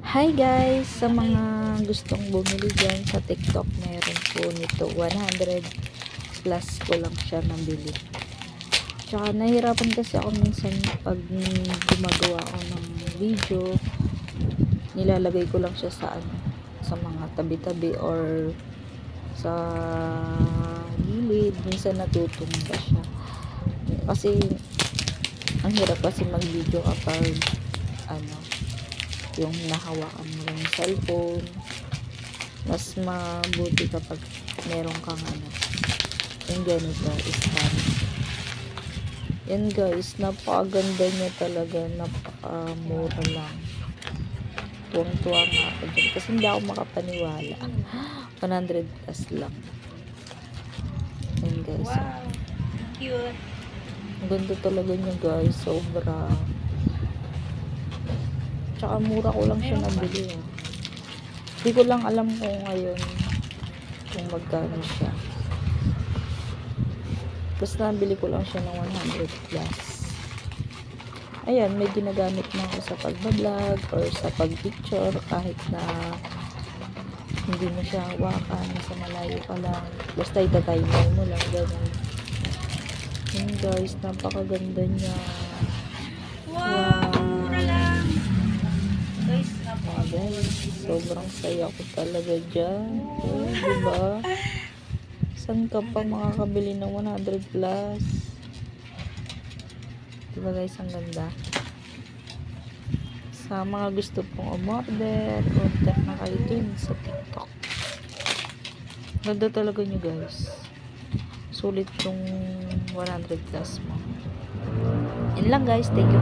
Hi guys! Sa mga gustong bumili dyan sa TikTok, meron po nito 100 plus ko lang siya nabili. Tsaka nahirapan kasi ako minsan pag gumagawa ako ng video, nilalagay ko lang siya sa mga tabi-tabi or sa gilid. Minsan natutumba siya kasi ang hirap kasi mag video kapag yung nahawakan mo yung cellphone. Mas mabuti kapag meron kang yung ganito, stand. Yan guys, napakaganda niya talaga, napakamura lang. Tuwang-tuwa nga ako dyan kasi hindi ako makapaniwala. 100 plus lang. Yan guys. Wow, cute. Ang ganda talaga niya guys, sobra. Tsaka mura ko lang siya nabili. Hindi ko lang alam kung ngayon kung magkano siya. Basta nabili ko lang siya ng 100 plus. Ayan, may ginagamit na ako sa pagbablog or sa pagpicture kahit na hindi mo siya hawakan, nasa malayo ka lang. Basta itatimer mo lang, ganun. Yun guys, napakaganda niya. Wow, mura lang. Guys, Guys, sobrang saya ko talaga dyan. Oh, diba? Saan ka pa makakabili ng 100 plus? Diba guys, ang ganda. Sa mga gusto pong umorder, contact na kayo dun sa TikTok. Ganda talaga nyo guys. Sulit yung 100 plus mo. Yun lang guys, thank you.